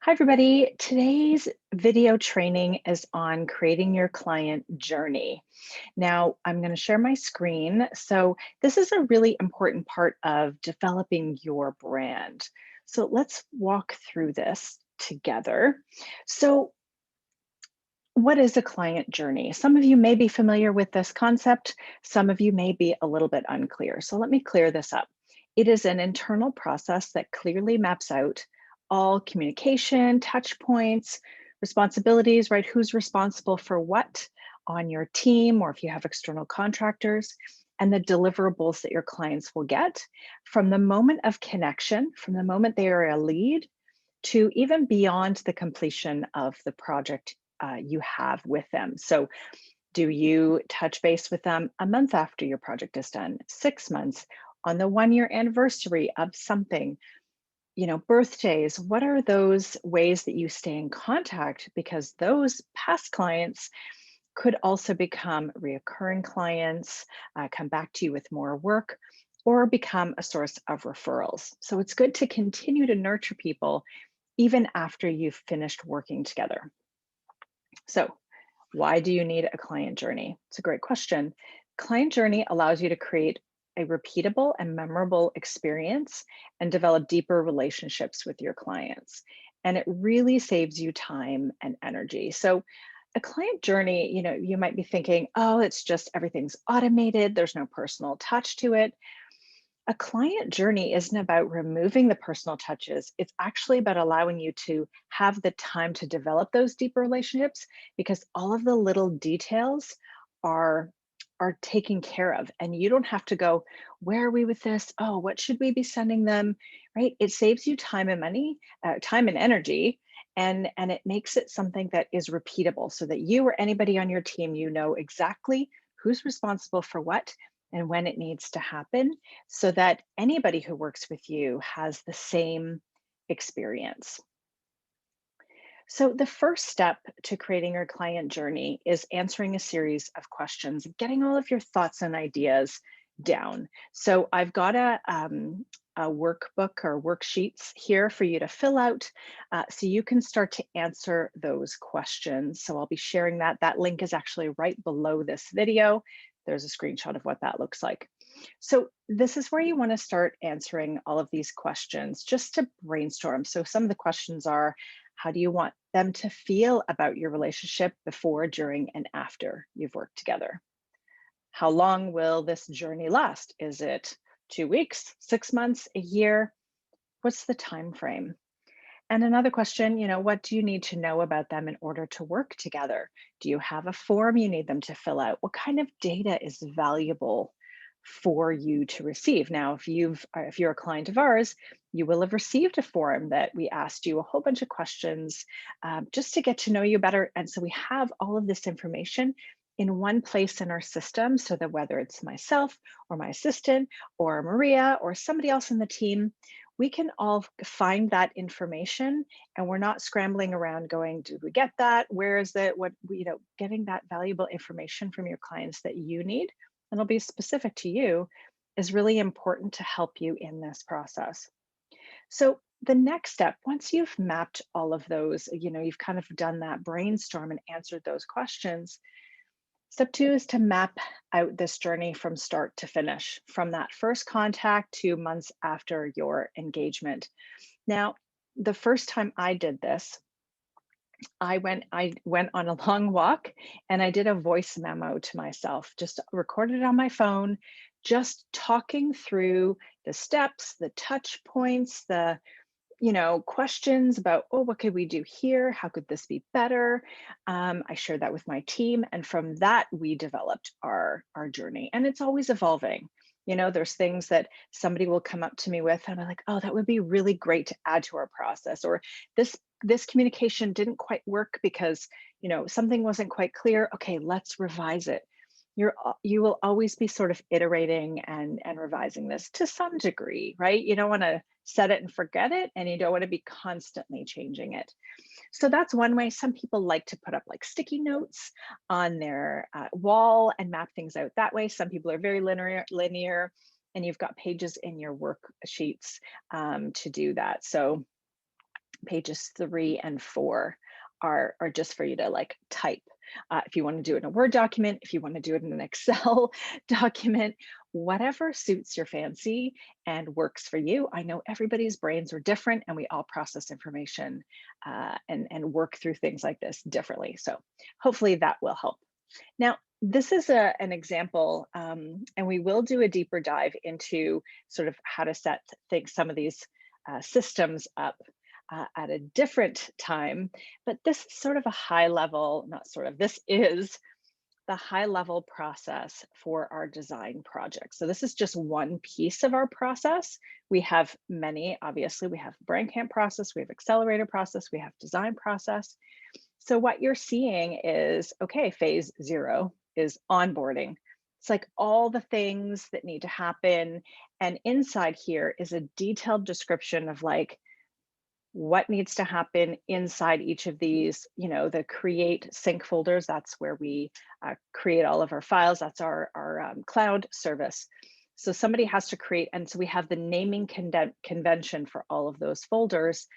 Hi, everybody. Today's video training is on creating your client journey. Now, I'm going to share my screen. So, this is a really important part of developing your brand. So, let's walk through this together. So, what is a client journey? Some of you may be familiar with this concept, some of you may be a little bit unclear. So, let me clear this up. It is an internal process that clearly maps out all communication, touch points, responsibilities, right? Who's responsible for what on your team, or if you have external contractors, and the deliverables that your clients will get from the moment of connection, from the moment they are a lead to even beyond the completion of the project you have with them. So, do you touch base with them a month after your project is done, 6 months, on the 1 year anniversary of something? Birthdays, what are those ways that you stay in contact? Because those past clients could also become reoccurring clients, come back to you with more work, or become a source of referrals. So it's good to continue to nurture people even after you've finished working together. So, why do you need a client journey? It's a great question. Client journey allows you to create a repeatable and memorable experience and develop deeper relationships with your clients. And it really saves you time and energy. So, a client journey, you might be thinking, oh, it's just everything's automated, there's no personal touch to it. A client journey isn't about removing the personal touches. It's actually about allowing you to have the time to develop those deeper relationships because all of the little details are are taken care of, and you don't have to go, where are we with this? Oh, what should we be sending them? Right? It saves you time and money, time and energy, and it makes it something that is repeatable so that you or anybody on your team, you know exactly who's responsible for what and when it needs to happen so that anybody who works with you has the same experience. So, the first step to creating your client journey is answering a series of questions, getting all of your thoughts and ideas down. So, I've got a workbook or worksheets here for you to fill out so you can start to answer those questions. So, I'll be sharing that. That link is actually right below this video. There's a screenshot of what that looks like. So, this is where you want to start answering all of these questions just to brainstorm. So, some of the questions are, how do you want them to feel about your relationship before, during, and after you've worked together? How long will this journey last? Is it 2 weeks, 6 months, a year? What's the time frame? And another question, what do you need to know about them in order to work together? Do you have a form you need them to fill out? What kind of data is valuable for you to receive? Now, if you're a client of ours, you will have received a form that we asked you a whole bunch of questions just to get to know you better. And so we have all of this information in one place in our system so that whether it's myself or my assistant or Maria or somebody else in the team, we can all find that information and we're not scrambling around going, did we get that? Where is it? Getting that valuable information from your clients that you need, and it'll be specific to you, is really important to help you in this process. So the next step, once you've mapped all of those, you've kind of done that brainstorm and answered those questions. Step two is to map out this journey from start to finish, from that first contact to months after your engagement. Now, the first time I did this, I went on a long walk and I did a voice memo to myself, just recorded it on my phone, just talking through the steps, the touch points, the questions about, oh, what could we do here? How could this be better? I shared that with my team. And from that, we developed our journey. And it's always evolving. There's things that somebody will come up to me with, and I'm like, oh, that would be really great to add to our process. Or this communication didn't quite work because, something wasn't quite clear. Okay, let's revise it. You will always be sort of iterating and revising this to some degree, right? You don't want to set it and forget it, and you don't want to be constantly changing it. So that's one way. Some people like to put up like sticky notes on their wall and map things out that way. Some people are very linear, and you've got pages in your worksheets to do that. So Pages 3 and 4 are just for you to like type. If you want to do it in a Word document, if you want to do it in an Excel document, whatever suits your fancy and works for you. I know everybody's brains are different and we all process information and work through things like this differently. So hopefully that will help. Now, this is an example, and we will do a deeper dive into sort of how to set things, some of these systems up at a different time. But this is sort of a high level, not sort of, this is the high level process for our design project. So this is just one piece of our process. We have many, obviously, we have Brainstorm process, we have Accelerator process, we have design process. So what you're seeing is, okay, phase 0 is onboarding. It's like all the things that need to happen. And inside here is a detailed description of like what needs to happen inside each of these, the create sync folders. That's where we create all of our files. That's our cloud service. So somebody has to create, and so we have the naming convention for all of those folders.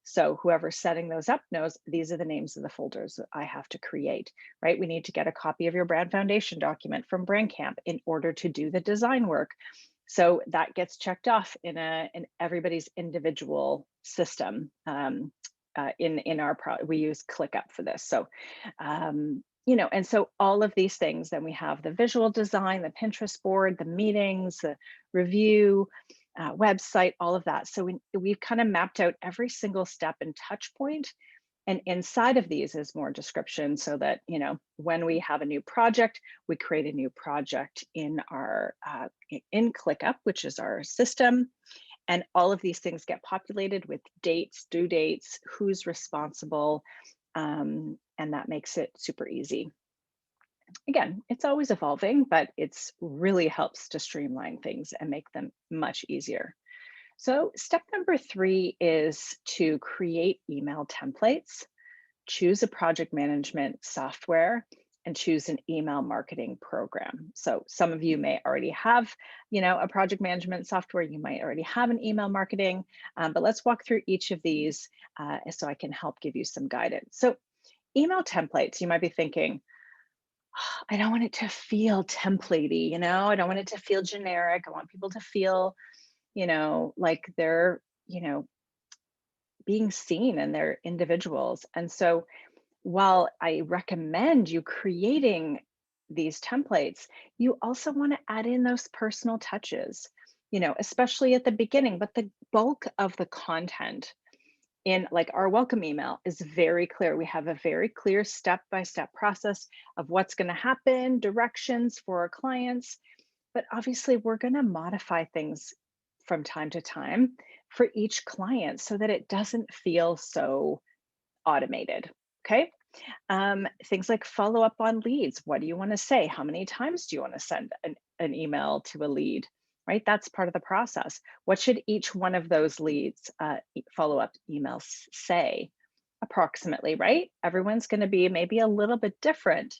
So whoever's setting those up knows these are the names of the folders that I have to create, right? We need to get a copy of your brand foundation document from Brandcamp in order to do the design work. So that gets checked off in everybody's individual system. In our we use ClickUp for this. So and so all of these things, then we have the visual design, the Pinterest board, the meetings, the review, website, all of that. So we've kind of mapped out every single step and touch point. And inside of these is more description so that, when we have a new project, we create a new project in our, in ClickUp, which is our system. And all of these things get populated with dates, due dates, who's responsible, and that makes it super easy. Again, it's always evolving, but it's really helps to streamline things and make them much easier. So step number 3 is to create email templates, choose a project management software, and choose an email marketing program. So some of you may already have, a project management software. You might already have an email marketing, but let's walk through each of these so I can help give you some guidance. So email templates, you might be thinking, I don't want it to feel templatey, I don't want it to feel generic. I want people to feel, like they're, being seen and they're individuals. And so while I recommend you creating these templates, you also want to add in those personal touches, especially at the beginning. But the bulk of the content in like our welcome email is very clear. We have a very clear step-by-step process of what's going to happen, directions for our clients. But obviously, we're going to modify things from time to time for each client so that it doesn't feel so automated. Okay. Things like follow up on leads. What do you want to say? How many times do you want to send an email to a lead? Right? That's part of the process. What should each one of those leads, follow up emails say? Approximately, right? Everyone's going to be maybe a little bit different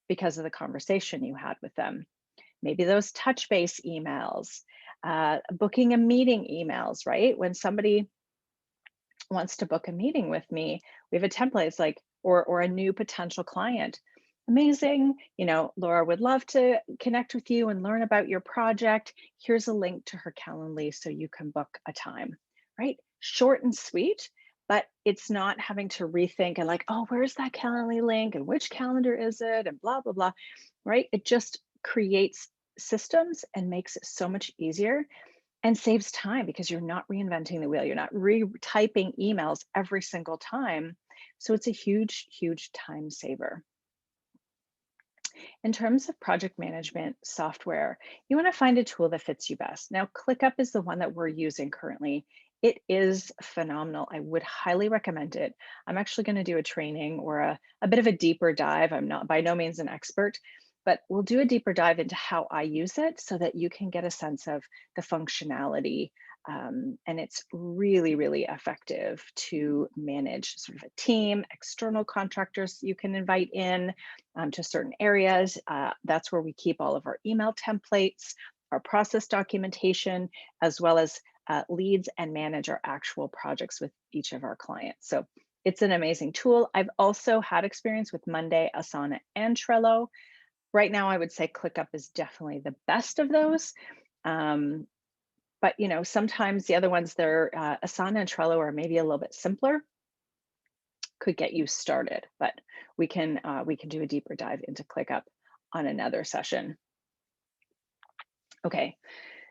because of the conversation you had with them. Maybe those touch base emails, booking a meeting emails, right? When somebody wants to book a meeting with me, we have a template. It's like, or a new potential client. Amazing. Laura would love to connect with you and learn about your project. Here's a link to her Calendly so you can book a time, right? Short and sweet, but it's not having to rethink and like, oh, where's that Calendly link and which calendar is it and blah, blah, blah, right? It just creates systems and makes it so much easier and saves time because you're not reinventing the wheel. You're not retyping emails every single time. So it's a huge, huge time saver. In terms of project management software, you want to find a tool that fits you best. Now, ClickUp is the one that we're using currently. It is phenomenal. I would highly recommend it. I'm actually going to do a training or a bit of a deeper dive. I'm not by no means an expert, but we'll do a deeper dive into how I use it so that you can get a sense of the functionality. And it's really, really effective to manage sort of a team, external contractors you can invite in to certain areas. That's where we keep all of our email templates, our process documentation, as well as leads and manage our actual projects with each of our clients. So it's an amazing tool. I've also had experience with Monday, Asana, and Trello. Right now, I would say ClickUp is definitely the best of those. Um, but sometimes the other ones, they're Asana and Trello are maybe a little bit simpler, could get you started. But we can do a deeper dive into ClickUp on another session. Okay,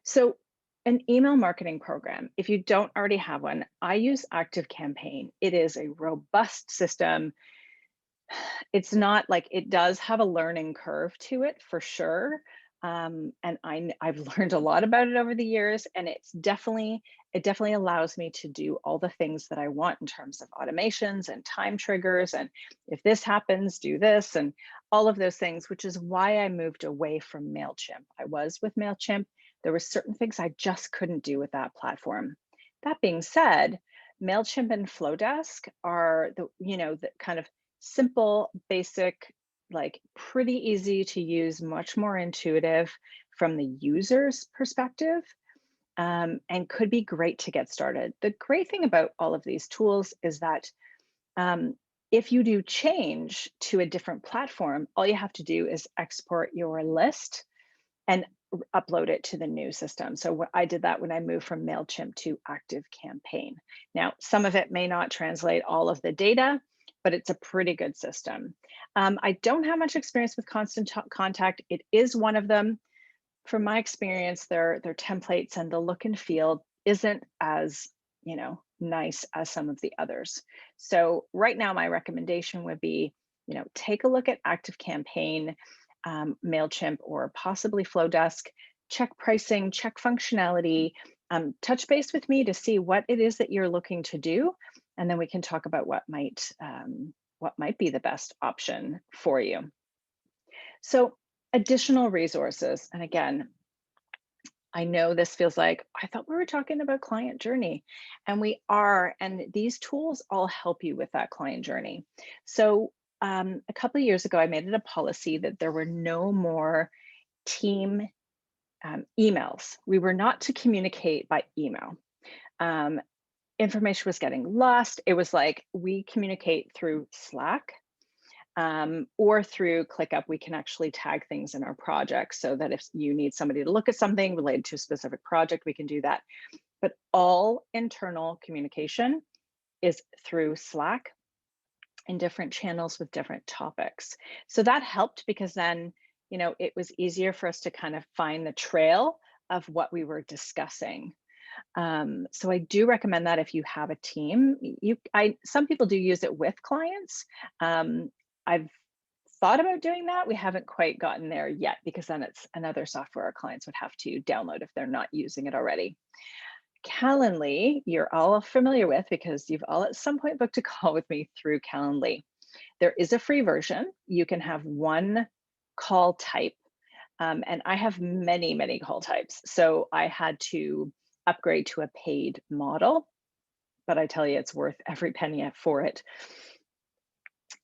so an email marketing program, if you don't already have one, I use ActiveCampaign. It is a robust system. It's not like, it does have a learning curve to it for sure. And I've learned a lot about it over the years, and it definitely allows me to do all the things that I want in terms of automations and time triggers. And if this happens, do this, and all of those things, which is why I moved away from MailChimp. I was with MailChimp. There were certain things I just couldn't do with that platform. That being said, MailChimp and Flowdesk are the kind of simple, basic, like pretty easy to use, much more intuitive from the user's perspective, and could be great to get started. The great thing about all of these tools is that if you do change to a different platform, all you have to do is export your list and upload it to the new system. So I did that when I moved from MailChimp to ActiveCampaign. Now, some of it may not translate all of the data, but it's a pretty good system. I don't have much experience with Constant Contact. It is one of them. From my experience, their templates and the look and feel isn't as nice as some of the others. So right now, my recommendation would be, take a look at ActiveCampaign, MailChimp, or possibly Flowdesk. Check pricing, check functionality, touch base with me to see what it is that you're looking to do, and then we can talk about what might be the best option for you. So additional resources, and again, I know this feels like, I thought we were talking about client journey, and we are, and these tools all help you with that client journey. So a couple of years ago, I made it a policy that there were no more team emails. We were not to communicate by email. Information was getting lost. It was like, we communicate through Slack, or through ClickUp. We can actually tag things in our projects, so that if you need somebody to look at something related to a specific project, we can do that. But all internal communication is through Slack in different channels with different topics. So that helped, because then, it was easier for us to kind of find the trail of what we were discussing. So I do recommend that if you have a team. Some people do use it with clients. I've thought about doing that. We haven't quite gotten there yet, because then it's another software our clients would have to download if they're not using it already. Calendly, you're all familiar with, because you've all at some point booked a call with me through Calendly. There is a free version. You can have one call type, and I have many, many call types. So I had to upgrade to a paid model, but I tell you, it's worth every penny for it.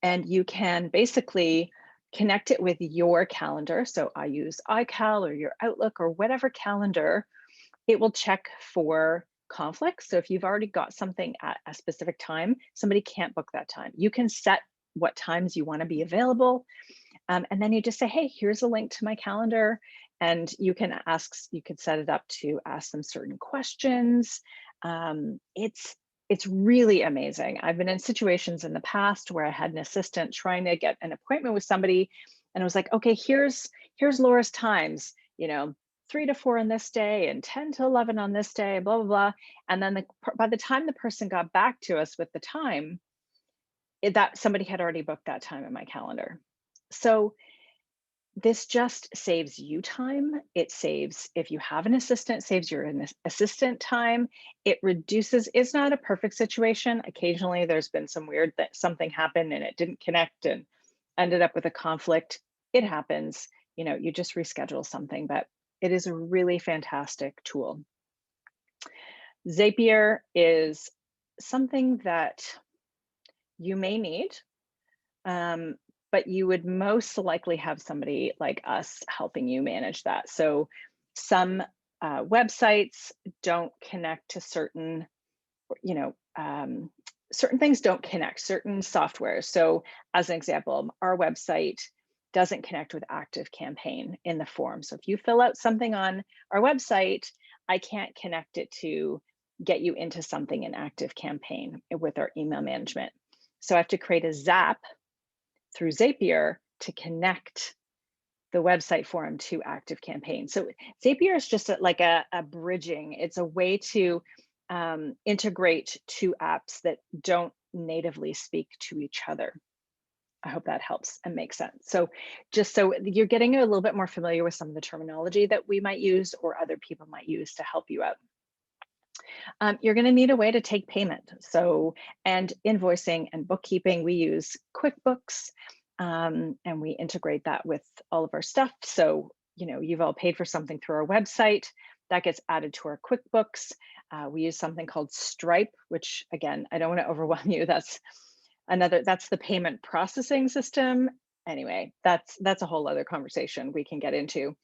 And you can basically connect it with your calendar. So I use iCal or your Outlook or whatever calendar. It will check for conflicts. So if you've already got something at a specific time, somebody can't book that time. You can set what times you want to be available. And then you just say, hey, here's a link to my calendar. And you could set it up to ask them certain questions. It's really amazing. I've been in situations in the past where I had an assistant trying to get an appointment with somebody, and I was like, okay, here's Laura's times, 3 to 4 on this day and 10 to 11 on this day, blah, blah, blah. And then by the time the person got back to us with the time, that somebody had already booked that time in my calendar. So this just saves you time. It saves, if you have an assistant, saves your assistant time. It reduces, it's not a perfect situation. Occasionally there's been some weird that something happened and it didn't connect and ended up with a conflict. It happens, you just reschedule something, but it is a really fantastic tool. Zapier is something that you may need, but you would most likely have somebody like us helping you manage that. So some websites don't connect to certain, you know, certain things don't connect, certain software. So as an example, our website doesn't connect with Active Campaign in the form. So if you fill out something on our website, I can't connect it to get you into something in Active Campaign with our email management. So I have to create a Zap through Zapier to connect the website form to Active Campaign. So Zapier is just like a bridging. It's a way to integrate two apps that don't natively speak to each other. I hope that helps and makes sense. So just so you're getting a little bit more familiar with some of the terminology that we might use or other people might use to help you out. You're going to need a way to take payment. So, and invoicing and bookkeeping, we use QuickBooks, and we integrate that with all of our stuff. So, you've all paid for something through our website that gets added to our QuickBooks. We use something called Stripe, which again, I don't want to overwhelm you. That's the payment processing system. Anyway, that's a whole other conversation we can get into.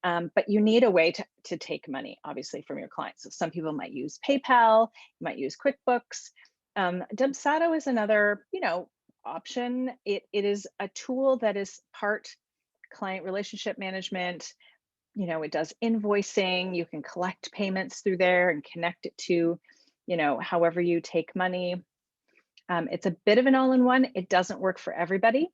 But you need a way to take money, obviously, from your clients. So some people might use PayPal, you might use QuickBooks. Dubsado is another, option. It is a tool that is part client relationship management. It does invoicing. You can collect payments through there and connect it to, however you take money. It's a bit of an all-in-one. It doesn't work for everybody.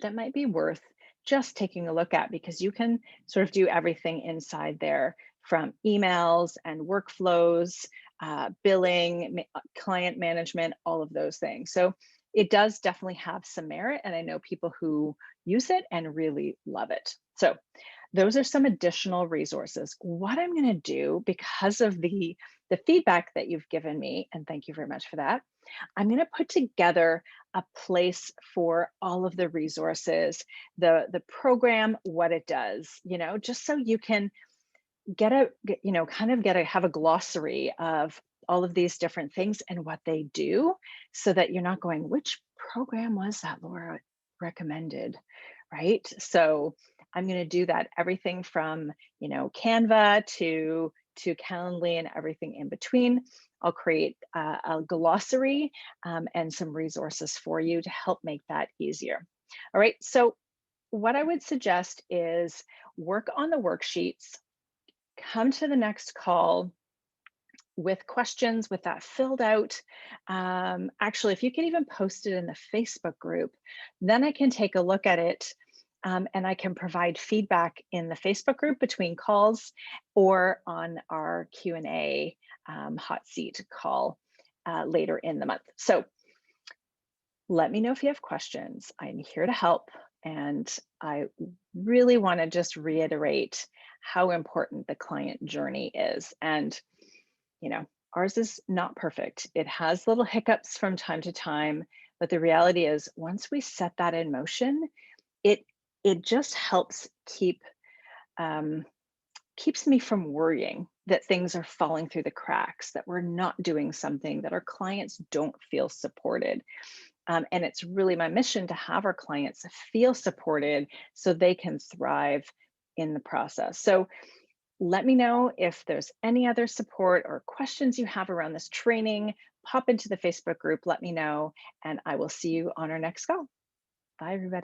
That might be worth just taking a look at because you can sort of do everything inside there from emails and workflows, billing, client management, all of those things. So it does definitely have some merit, and I know people who use it and really love it. So those are some additional resources. What I'm going to do, because of the feedback that you've given me, and thank you very much for that, I'm going to put together a place for all of the resources, the program, what it does, just so you can have a glossary of all of these different things and what they do, so that you're not going, which program was that Laura recommended, right? So I'm going to do that, everything from, Canva to Calendly and everything in between. I'll create a glossary and some resources for you to help make that easier. All right, so what I would suggest is work on the worksheets, come to the next call with questions, with that filled out. Actually, if you can even post it in the Facebook group, then I can take a look at it, and I can provide feedback in the Facebook group between calls or on our Q&A hot seat call later in the month. So let me know if you have questions. I'm here to help. And I really want to just reiterate how important the client journey is. And, ours is not perfect. It has little hiccups from time to time, but the reality is once we set that in motion, it just helps keeps me from worrying that things are falling through the cracks, that we're not doing something, that our clients don't feel supported. And it's really my mission to have our clients feel supported so they can thrive in the process. So let me know if there's any other support or questions you have around this training. Pop into the Facebook group, let me know, and I will see you on our next call. Bye, everybody.